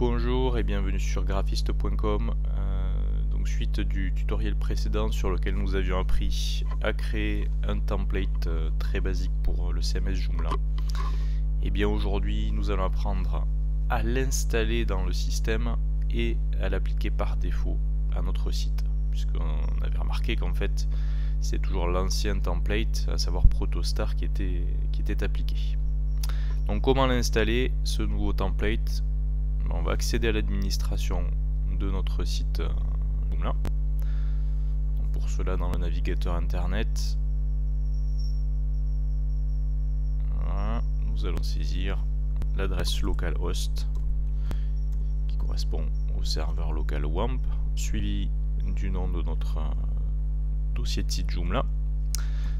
Bonjour et bienvenue sur graphiste.com. Donc suite du tutoriel précédent sur lequel nous avions appris à créer un template très basique pour le CMS Joomla. Et bien aujourd'hui nous allons apprendre à l'installer dans le système et à l'appliquer par défaut à notre site, puisqu'on avait remarqué qu'en fait c'est toujours l'ancien template, à savoir Protostar, qui était appliqué. Donc comment l'installer, ce nouveau template? On va accéder à l'administration de notre site Joomla. Pour cela, dans le navigateur internet, voilà, nous allons saisir l'adresse localhost qui correspond au serveur local WAMP, suivi du nom de notre dossier de site Joomla,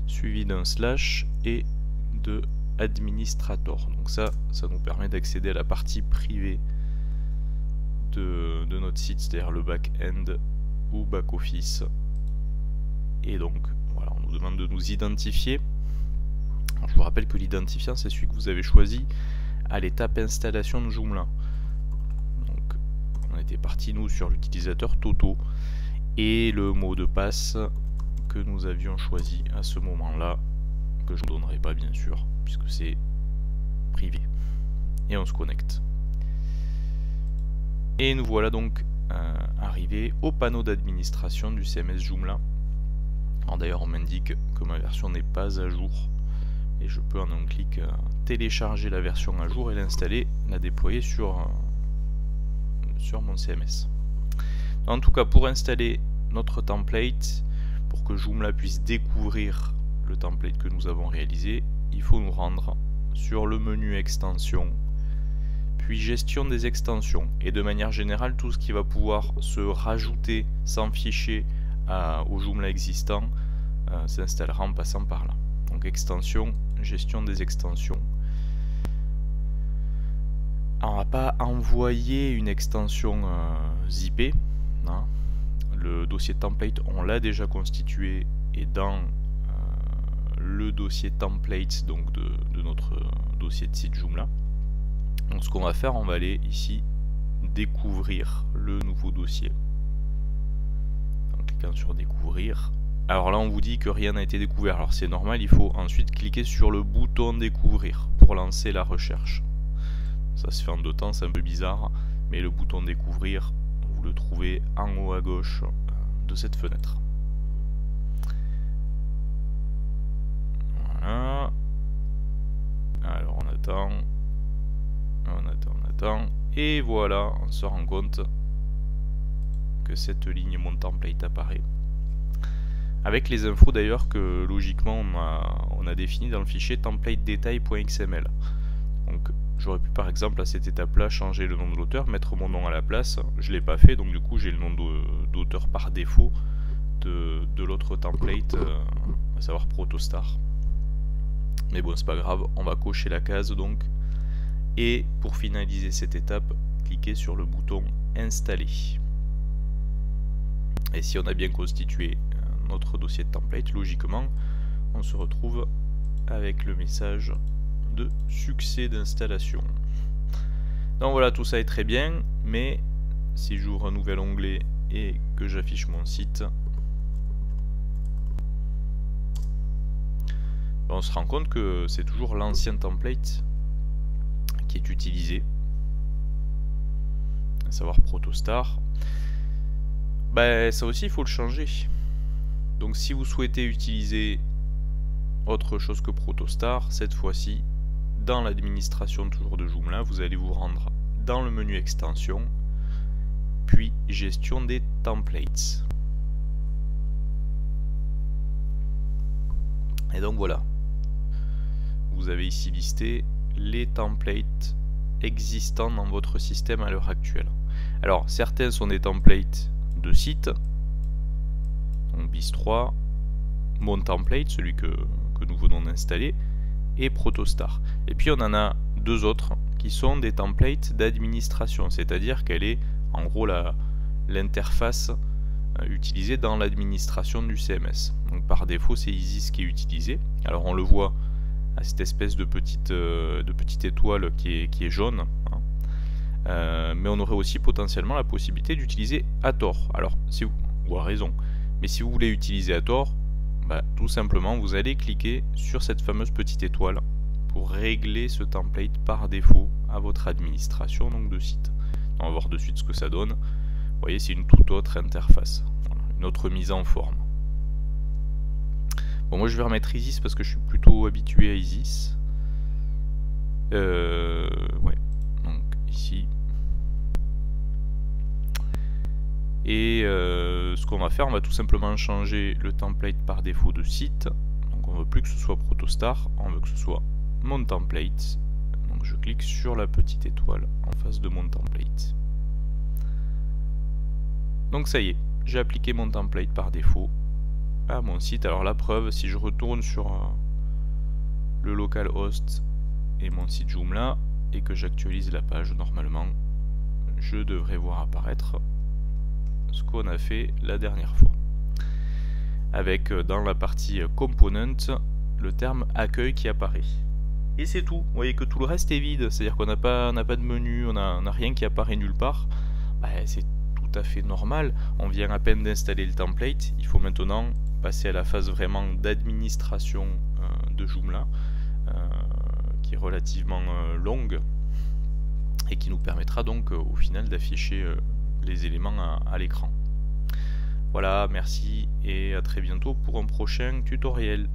suivi d'un slash et de administrator. Donc ça nous permet d'accéder à la partie privée de notre site, c'est-à-dire le back-end ou back-office. Et donc voilà, on nous demande de nous identifier. Alors, je vous rappelle que l'identifiant, c'est celui que vous avez choisi à l'étape installation de Joomla. Donc on était parti nous sur l'utilisateur Toto et le mot de passe que nous avions choisi à ce moment-là, que je ne vous donnerai pas bien sûr puisque c'est privé. Et on se connecte. Et nous voilà donc arrivés au panneau d'administration du CMS Joomla. Alors d'ailleurs on m'indique que ma version n'est pas à jour et je peux en un clic télécharger la version à jour et l'installer, la déployer sur mon CMS. En tout cas, pour installer notre template, pour que Joomla puisse découvrir le template que nous avons réalisé, il faut nous rendre sur le menu extension, puis gestion des extensions, et de manière générale tout ce qui va pouvoir se rajouter sans fichier au Joomla existant s'installera en passant par là. Donc extension, gestion des extensions. Alors, on va pas envoyer une extension zippée, hein. Le dossier template on l'a déjà constitué et dans le dossier template donc de notre dossier de site Joomla. Donc ce qu'on va faire, on va aller ici découvrir le nouveau dossier. En cliquant sur découvrir. Alors là on vous dit que rien n'a été découvert. Alors c'est normal, il faut ensuite cliquer sur le bouton découvrir pour lancer la recherche. Ça se fait en deux temps, c'est un peu bizarre, mais le bouton découvrir, vous le trouvez en haut à gauche de cette fenêtre. Voilà. Alors on attend. On attend, et voilà, on se rend compte que cette ligne mon template apparaît. Avec les infos d'ailleurs que logiquement on a défini dans le fichier template-detail.xml. Donc j'aurais pu par exemple à cette étape là changer le nom de l'auteur, mettre mon nom à la place, je ne l'ai pas fait, donc du coup j'ai le nom d'auteur par défaut de l'autre template, à savoir Protostar. Mais bon, c'est pas grave, on va cocher la case donc. Et pour finaliser cette étape, cliquez sur le bouton installer. Et si on a bien constitué notre dossier de template, logiquement, on se retrouve avec le message de succès d'installation. Donc voilà, tout ça est très bien, mais si j'ouvre un nouvel onglet et que j'affiche mon site, on se rend compte que c'est toujours l'ancien template qui est utilisé, à savoir Protostar. Ça aussi il faut le changer. Donc si vous souhaitez utiliser autre chose que Protostar, cette fois-ci dans l'administration toujours de Joomla, vous allez vous rendre dans le menu extension, puis gestion des templates. Et donc voilà, vous avez ici listé les templates existants dans votre système à l'heure actuelle. Alors certains sont des templates de site, donc BIS3, mon template, celui que nous venons d'installer, et Protostar. Et puis on en a deux autres qui sont des templates d'administration, c'est-à-dire qu'elle est en gros l'interface utilisée dans l'administration du CMS. Donc par défaut c'est Isis qui est utilisé. Alors on le voit à cette espèce de petite étoile qui est jaune, hein. mais on aurait aussi potentiellement la possibilité d'utiliser à tort. Alors, si vous, ou à raison, mais si vous voulez utiliser à tort, tout simplement vous allez cliquer sur cette fameuse petite étoile pour régler ce template par défaut à votre administration donc de site. On va voir de suite ce que ça donne. Vous voyez, c'est une toute autre interface, voilà, une autre mise en forme. Bon, moi je vais remettre Isis parce que je suis plutôt habitué à Isis. Ouais, donc ici. Et ce qu'on va faire, on va tout simplement changer le template par défaut de site. Donc on ne veut plus que ce soit Protostar, on veut que ce soit mon template. Donc je clique sur la petite étoile en face de mon template. Donc ça y est, j'ai appliqué mon template par défaut à mon site. Alors la preuve, si je retourne sur le localhost et mon site Joomla et que j'actualise la page, normalement je devrais voir apparaître ce qu'on a fait la dernière fois, avec dans la partie component le terme accueil qui apparaît. Et c'est tout. Vous voyez que tout le reste est vide, c'est-à-dire qu'on n'a pas de menu, on n'a rien qui apparaît nulle part. C'est tout à fait normal, on vient à peine d'installer le template, il faut maintenant passer à la phase vraiment d'administration de Joomla, qui est relativement longue et qui nous permettra donc au final d'afficher les éléments à l'écran. Voilà, merci et à très bientôt pour un prochain tutoriel.